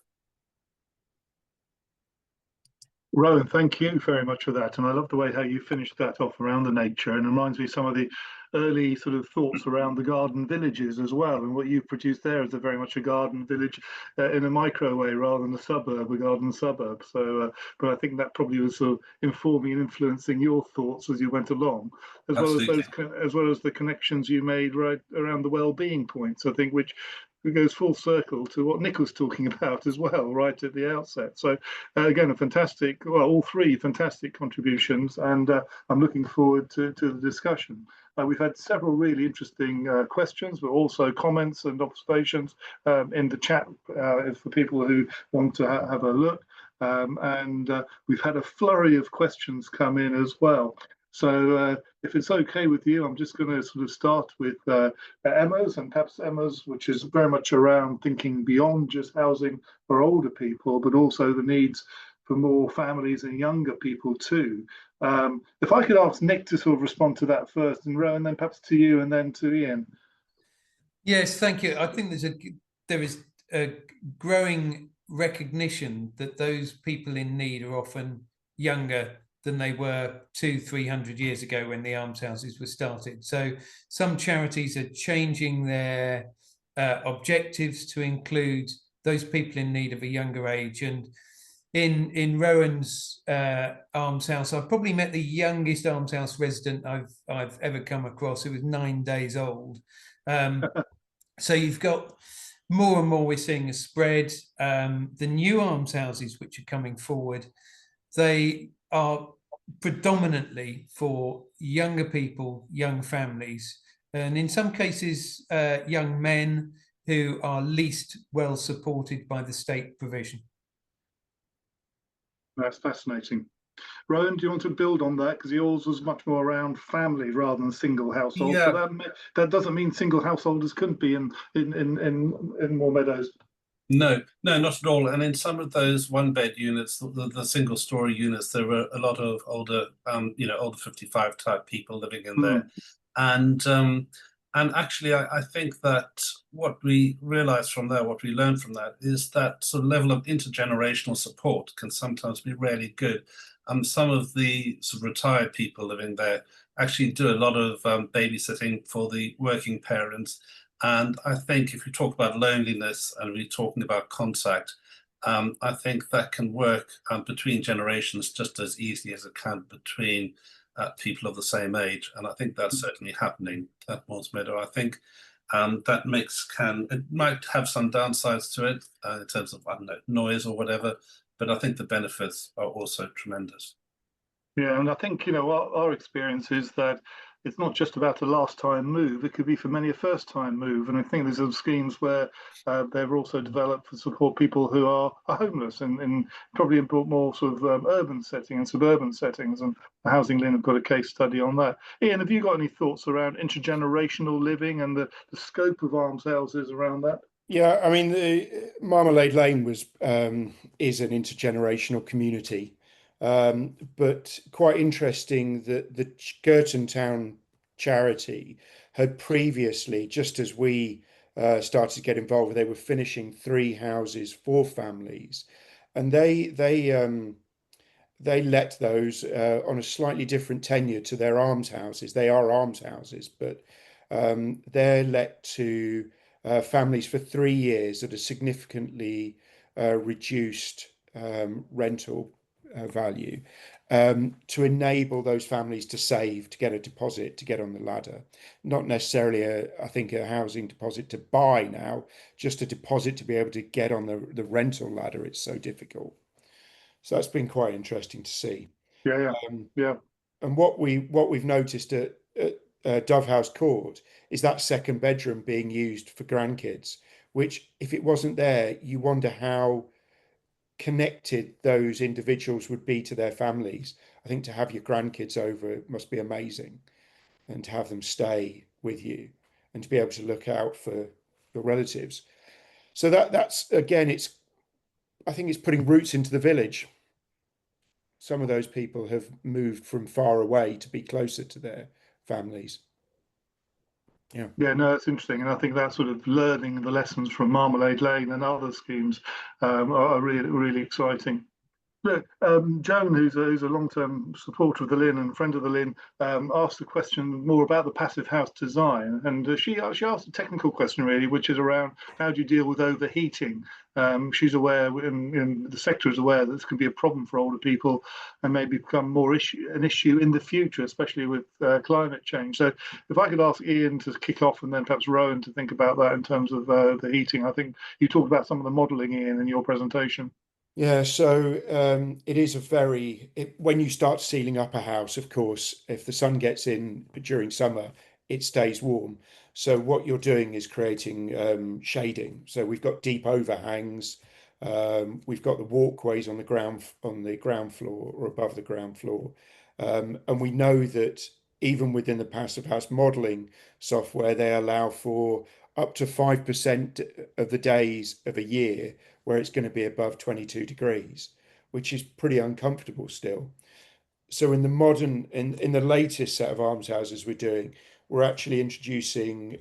Rowan, thank you very much for that. And I love the way how you finished that off around the nature, and it reminds me of some of the early sort of thoughts around the garden villages as well. And what you've produced there is very much a garden village in a micro way rather than a suburb, a garden suburb. So, but I think that probably was sort of informing and influencing your thoughts as you went along, as well as the connections you made right around the well-being points, I think, which goes full circle to what Nick was talking about as well, right at the outset. So again, a fantastic, well, all three fantastic contributions, and I'm looking forward to the discussion. We've had several really interesting questions, but also comments and observations in the chat for people who want to have a look. And we've had a flurry of questions come in as well. So if it's okay with you, I'm just going to sort of start with Emma's, and perhaps Emma's, which is very much around thinking beyond just housing for older people, but also the needs for more families and younger people too. If I could ask Nick to sort of respond to that first, and Rowan, then perhaps to you, and then to Ian.
Yes, thank you. I think there is a growing recognition that those people in need are often younger than they were 200-300 years ago when the Almshouses were started. So some charities are changing their objectives to include those people in need of a younger age. And in Rowan's almshouse, I've probably met the youngest almshouse resident I've ever come across, who was 9 days old. So you've got more and more, we're seeing a spread. The new almshouses which are coming forward, they are predominantly for younger people, young families, and in some cases young men who are least well supported by the state provision.
That's fascinating. Rowan, do you want to build on that? Because yours was much more around family rather than single households.
Yeah.
But that doesn't mean single householders couldn't be in more Meadows.
No, not at all. And in some of those one-bed units, the single-story units, there were a lot of older, older 55 type people living in there. And And actually, I think that what we realized from there, what we learned from that, is that sort of level of intergenerational support can sometimes be really good. Some of the sort of retired people living there actually do a lot of babysitting for the working parents. And I think if we talk about loneliness and we're talking about contact, I think that can work between generations just as easily as it can between people of the same age, and I think that's certainly happening at Moors Meadow. I think that mix it might have some downsides to it in terms of, I don't know, noise or whatever, but I think the benefits are also tremendous.
Yeah, and I think, you know, our experience is that it's not just about a last time move, it could be for many a first time move. And I think there's some schemes where they're also developed to support people who are homeless and probably in more sort of urban setting and suburban settings. And Housing LIN have got a case study on that. Ian, have you got any thoughts around intergenerational living and the scope of almshouses around that?
Yeah, I mean, the Marmalade Lane is an intergenerational community. But quite interesting that the Girton Town charity had previously, just as we started to get involved, they were finishing 3 houses for families, and they let those on a slightly different tenure to their almshouses. They are almshouses, but they're let to families for 3 years at a significantly reduced rental value, to enable those families to save, to get a deposit, to get on the ladder. Not necessarily, I think, a housing deposit to buy now, just a deposit to be able to get on the rental ladder. It's so difficult. So that's been quite interesting to see.
Yeah, yeah.
And what we've noticed at Dovehouse Court is that second bedroom being used for grandkids, which, if it wasn't there, you wonder how connected those individuals would be to their families. I think to have your grandkids over must be amazing, and to have them stay with you and to be able to look out for your relatives. So that's again, I think it's putting roots into the village. Some of those people have moved from far away to be closer to their families. Yeah.
Yeah, no, that's interesting, and I think that sort of learning the lessons from Marmalade Lane and other schemes are really, really exciting. Look, Joan, who's a long-term supporter of the LIN and friend of the LIN, asked a question more about the passive house design, and she asked a technical question really, which is around how do you deal with overheating. She's aware, and the sector is aware, that this can be a problem for older people and maybe become an issue in the future, especially with climate change. So, if I could ask Ian to kick off, and then perhaps Rowan to think about that in terms of the heating. I think you talked about some of the modelling, Ian, in your presentation.
Yeah, so it is when you start sealing up a house, of course, if the sun gets in during summer, it stays warm. So what you're doing is creating shading. So we've got deep overhangs, we've got the walkways on the ground floor or above the ground floor, and we know that even within the passive house modelling software, they allow for up to 5% of the days of a year where it's going to be above 22 degrees, which is pretty uncomfortable still. So in the latest set of almshouses we're doing, we're actually introducing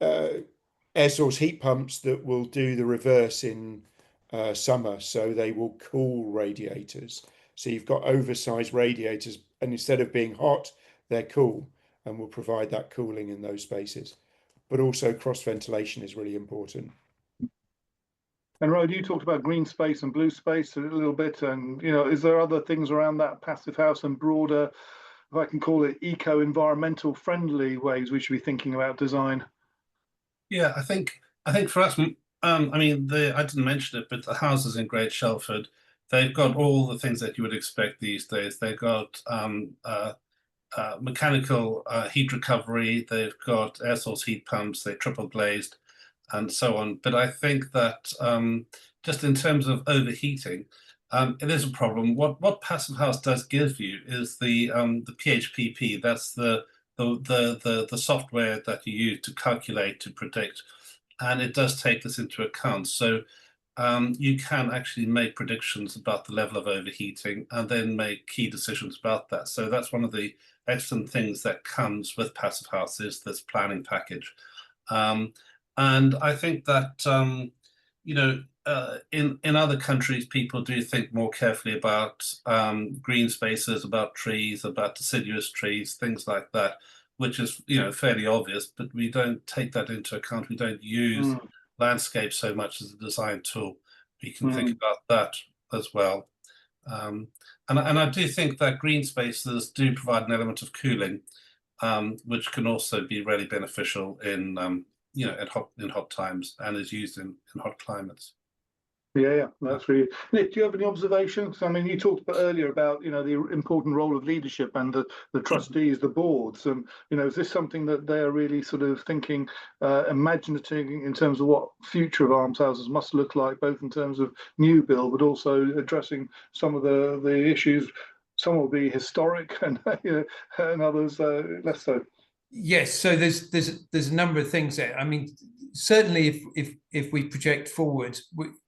air source heat pumps that will do the reverse in summer. So they will cool radiators. So you've got oversized radiators, and instead of being hot, they're cool, and will provide that cooling in those spaces. But also cross ventilation is really important.
And Rod, you talked about green space and blue space a little bit, and is there other things around that passive house and broader, if I can call it, eco-environmental friendly ways we should be thinking about design?
Yeah, I think for us, I mean, I didn't mention it, but the houses in Great Shelford, they've got all the things that you would expect these days. They've got mechanical heat recovery, they've got air source heat pumps, they're triple glazed, and so on. But I think that just in terms of overheating, it is a problem. What Passive House does give you is the PHPP. That's the software that you use to calculate, to predict, and it does take this into account. So you can actually make predictions about the level of overheating and then make key decisions about that. So that's one of the excellent things that comes with Passive House, is this planning package. And I think that, in other countries, people do think more carefully about green spaces, about trees, about deciduous trees, things like that, which is, fairly obvious, but we don't take that into account. We don't use landscape so much as a design tool. We can think about that as well. And I do think that green spaces do provide an element of cooling, which can also be really beneficial in hot times, and is used in hot climates.
Yeah, that's really. Nick, do you have any observations? I mean, you talked about earlier about the important role of leadership and the trustees, the boards, and is this something that they're really sort of thinking, imaginative in terms of what future of almshouses must look like, both in terms of new build, but also addressing some of the issues. Some will be historic, and and others less so.
Yes, so there's a number of things there. I mean, certainly if we project forward,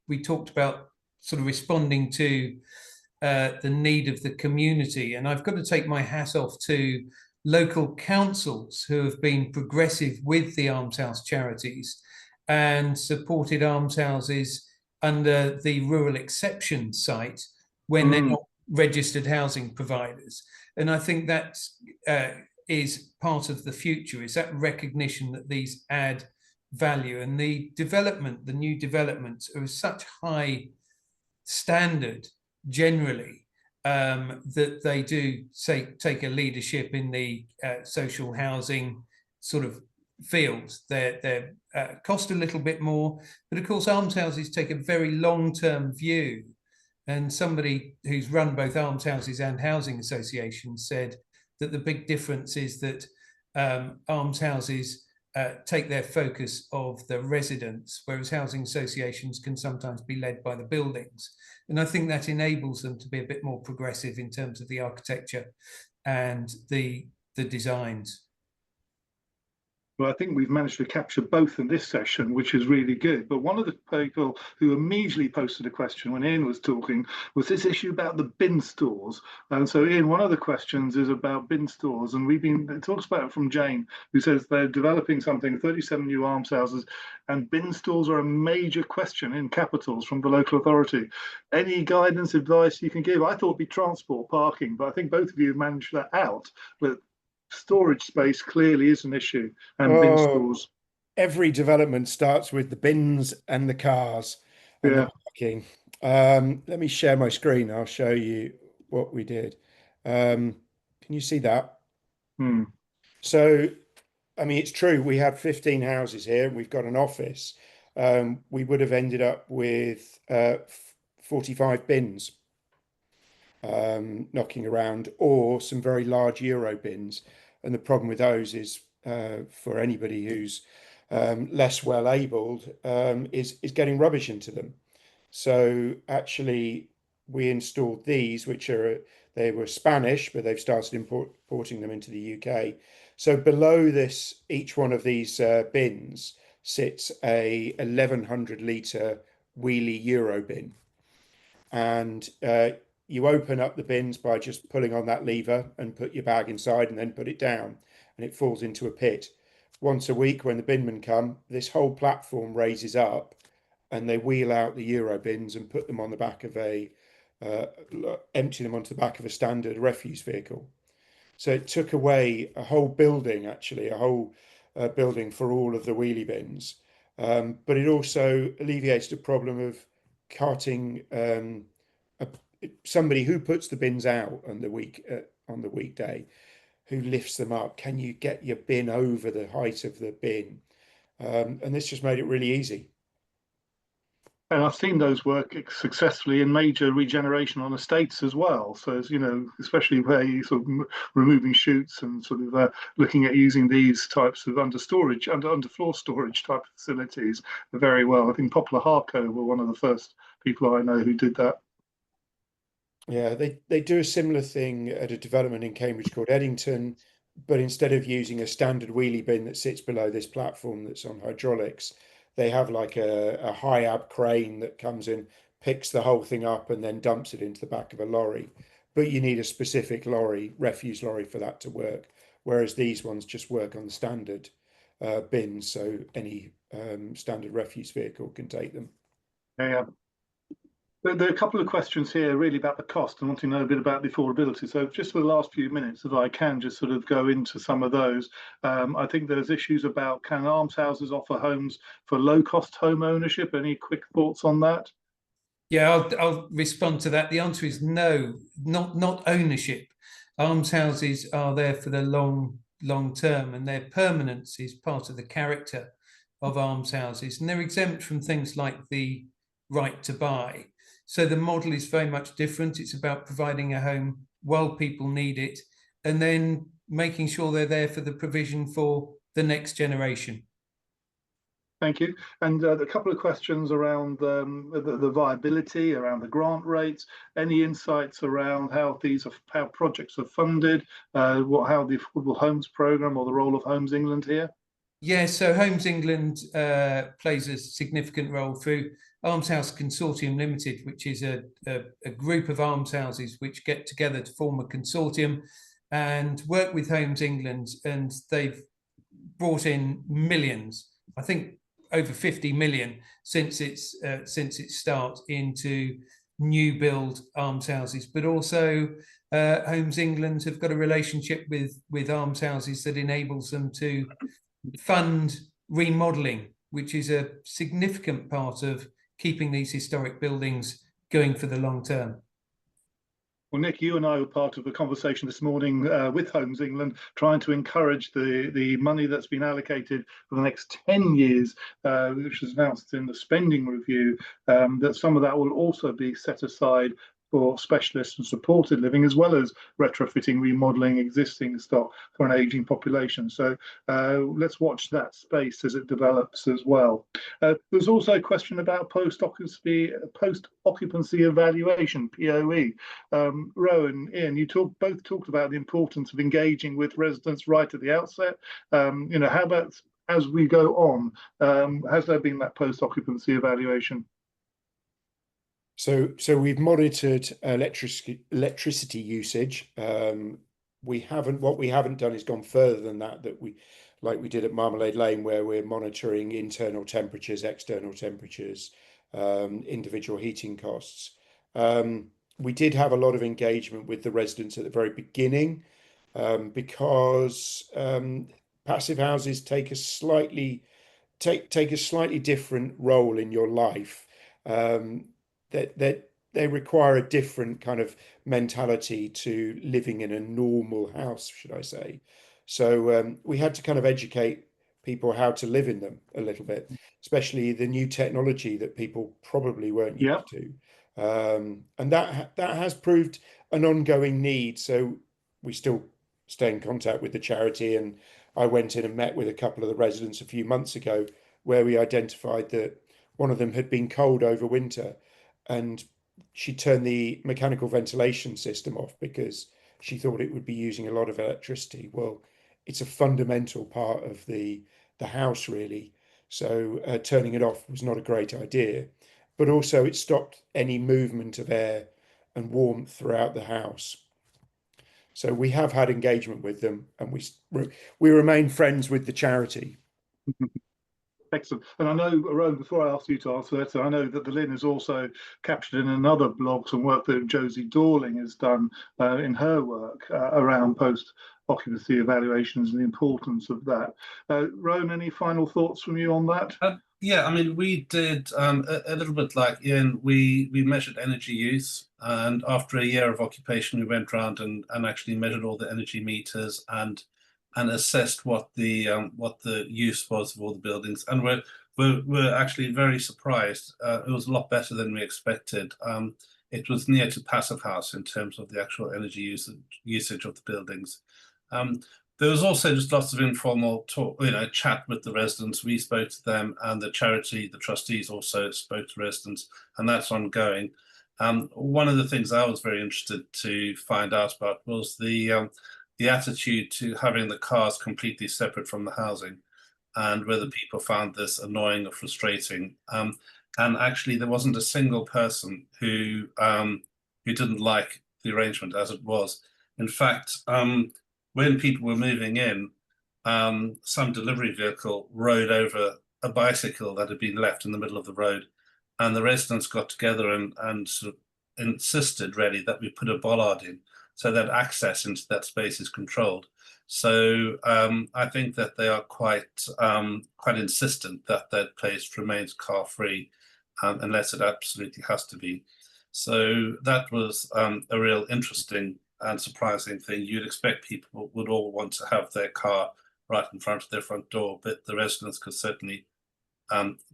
we talked about sort of responding to the need of the community, and I've got to take my hat off to local councils who have been progressive with the almshouse charities and supported almshouses under the rural exception site when they're not registered housing providers. And I think that is part of the future, is that recognition that these add value, and the new developments are of such high standard generally, that they do take a leadership in the social housing sort of fields. They cost a little bit more, but of course almshouses take a very long-term view, and somebody who's run both almshouses and housing associations said that the big difference is that almshouses take their focus of the residents, whereas housing associations can sometimes be led by the buildings. And I think that enables them to be a bit more progressive in terms of the architecture and the designs.
Well, I think we've managed to capture both in this session, which is really good. But one of the people who immediately posted a question when Ian was talking was this issue about the bin stores. And so, Ian, one of the questions is about bin stores. And it talks about it from Jane, who says they're developing something, 37 new almshouses, and bin stores are a major question in capitals from the local authority. Any guidance, advice you can give? I thought it'd be transport, parking, but I think both of you have managed that out. But storage space clearly is an issue, and bin stores.
Every development starts with the bins and the cars and the parking. Let me share my screen. I'll show you what we did. Can you see that? So, I mean, it's true. We have 15 houses here. We've got an office. We would have ended up with 45 bins knocking around, or some very large Euro bins. And the problem with those is, for anybody who's less well abled, is getting rubbish into them. So actually, we installed these, they were Spanish, but they've started importing them into the UK. So below this, each one of these bins sits a 1,100 litre wheelie Euro bin, and you open up the bins by just pulling on that lever and put your bag inside and then put it down, and it falls into a pit. Once a week when the binmen come, this whole platform raises up and they wheel out the Euro bins and put them on the back of empty them onto the back of a standard refuse vehicle. So it took away a whole building, actually, a whole building for all of the wheelie bins. But it also alleviates the problem of carting somebody who puts the bins out on the weekday, who lifts them up. Can you get your bin over the height of the bin? And this just made it really easy.
And I've seen those work successfully in major regeneration on estates as well. So, especially where you sort of removing chutes and sort of looking at using these types of underfloor storage type facilities very well. I think Poplar Harco were one of the first people I know who did that.
Yeah, they do a similar thing at a development in Cambridge called Eddington, but instead of using a standard wheelie bin that sits below this platform that's on hydraulics, they have like a high ab crane that comes in, picks the whole thing up and then dumps it into the back of a lorry. But you need a specific lorry, refuse lorry, for that to work. Whereas these ones just work on the standard bins, so any standard refuse vehicle can take them.
Yeah. There are a couple of questions here really about the cost and wanting to know a bit about the affordability. So just for the last few minutes, if I can just sort of go into some of those. I think there's issues about, can almshouses offer homes for low-cost home ownership? Any quick thoughts on that?
Yeah, I'll respond to that. The answer is no, not ownership. Almshouses are there for the long term, and their permanence is part of the character of almshouses, and they're exempt from things like the right to buy. So the model is very much different. It's about providing a home while people need it, and then making sure they're there for the provision for the next generation.
Thank you. And a couple of questions around the viability, around the grant rates. Any insights around how projects are funded? How the Affordable Homes Programme or the role of Homes England here?
Yeah, so Homes England plays a significant role through Almshouse Consortium Limited, which is a group of almshouses which get together to form a consortium and work with Homes England, and they've brought in millions, I think over 50 million since its start, into new build almshouses. But also Homes England have got a relationship with almshouses that enables them to fund remodeling, which is a significant part of keeping these historic buildings going for the long term.
Well, Nick, you and I were part of a conversation this morning with Homes England, trying to encourage the money that's been allocated for the next 10 years, which was announced in the spending review, that some of that will also be set aside for specialist and supported living, as well as retrofitting, remodelling existing stock for an ageing population. So let's watch that space as it develops as well. There's also a question about post-occupancy evaluation, POE. Rowan, Ian, you both talked about the importance of engaging with residents right at the outset. How about as we go on? Has there been that post-occupancy evaluation?
So we've monitored electricity usage. What we haven't done is gone further than that like we did at Marmalade Lane, where we're monitoring internal temperatures, external temperatures, individual heating costs. We did have a lot of engagement with the residents at the very beginning, because passive houses take a slightly different role in your life. That they require a different kind of mentality to living in a normal house, should I say. So we had to kind of educate people how to live in them a little bit, especially the new technology that people probably weren't used to. And that has proved an ongoing need. So we still stay in contact with the charity, and I went in and met with a couple of the residents a few months ago, where we identified that one of them had been cold over winter, and she turned the mechanical ventilation system off because she thought it would be using a lot of electricity. Well, it's a fundamental part of the house, really. So turning it off was not a great idea, but also it stopped any movement of air and warmth throughout the house. So we have had engagement with them, and we remain friends with the charity.
Excellent. And I know, Rowan, before I ask you to answer that, I know that the LIN has also captured in another blog some work that Josie Dorling has done in her work around post-occupancy evaluations and the importance of that. Rowan, any final thoughts from you on that?
Yeah, I mean, we did a little bit like Ian. We measured energy use, and after a year of occupation, we went around and actually measured all the energy meters and assessed what the use was of all the buildings, and we're actually very surprised. It was a lot better than we expected. It was near to passive house in terms of the actual energy usage of the buildings. There was also just lots of informal talk, chat with the residents. We spoke to them, and the charity, the trustees, also spoke to residents, and that's ongoing. One of the things I was very interested to find out about was the attitude to having the cars completely separate from the housing. and whether people found this annoying or frustrating. And actually, there wasn't a single person who didn't like the arrangement as it was. In fact, when people were moving in, some delivery vehicle rode over a bicycle that had been left in the middle of the road, and the residents got together and sort of insisted really that we put a bollard in so that access into that space is controlled. So I think that they are quite insistent that that place remains car free unless it absolutely has to be. So that was a real interesting and surprising thing. You'd expect people would all want to have their car right in front of their front door, but the residents could certainly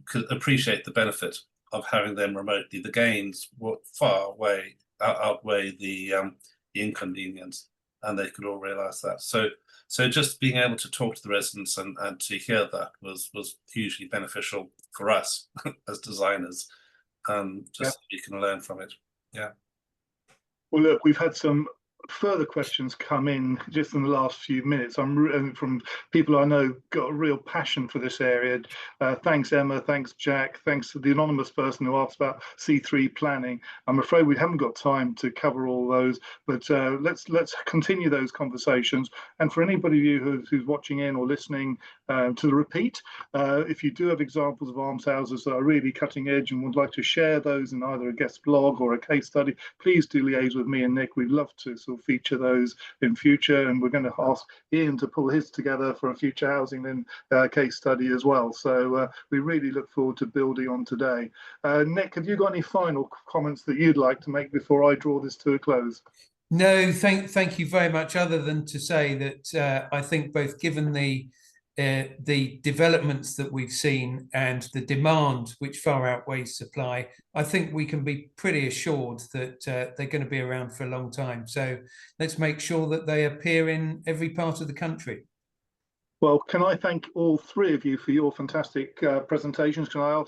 could appreciate the benefit of having them remotely. The gains were outweigh the inconvenience, and they could all realise that. So just being able to talk to the residents and to hear that was hugely beneficial for us as designers. So you can learn from it. Yeah.
Well, look, we've had some further questions come in just in the last few minutes. From people I know got a real passion for this area. Thanks, Emma. Thanks, Jack. Thanks to the anonymous person who asked about C3 planning. I'm afraid we haven't got time to cover all those, but let's continue those conversations. And for anybody of you who's watching in or listening to the repeat, if you do have examples of almshouses that are really cutting edge and would like to share those in either a guest blog or a case study, please do liaise with me and Nick. We'd love to sort of feature those in future, and we're going to ask Ian to pull his together for a future HousingLIN case study as well. So we really look forward to building on today. Nick, have you got any final comments that you'd like to make before I draw this to a close?
No, thank you very much, other than to say that I think both given the developments that we've seen and the demand which far outweighs supply, I think we can be pretty assured that they're going to be around for a long time. So let's make sure that they appear in every part of the country.
Well, can I thank all three of you for your fantastic presentations? Can I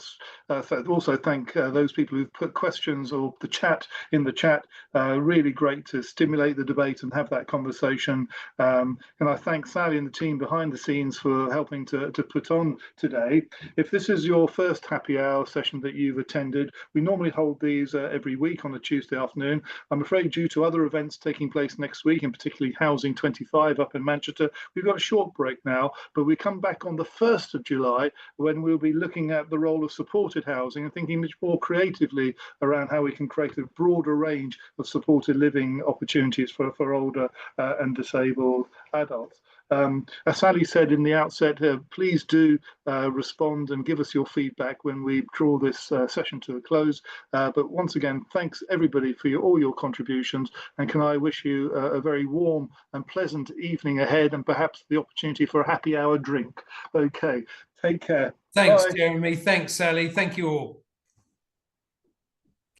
also thank those people who've put questions or the chat in the chat? Really great to stimulate the debate and have that conversation. Can I thank Sally and the team behind the scenes for helping to put on today. If this is your first happy hour session that you've attended, we normally hold these every week on a Tuesday afternoon. I'm afraid due to other events taking place next week, and particularly Housing 25 up in Manchester, we've got a short break now. But we come back on the 1st of July when we'll be looking at the role of supported housing and thinking much more creatively around how we can create a broader range of supported living opportunities for older and disabled adults. As Sally said in the outset, please do respond and give us your feedback when we draw this session to a close. But once again, thanks everybody for all your contributions, and can I wish you a very warm and pleasant evening ahead, and perhaps the opportunity for a happy hour drink. Okay, take care.
Thanks,
Bye.
Jeremy. Thanks, Sally. Thank you all.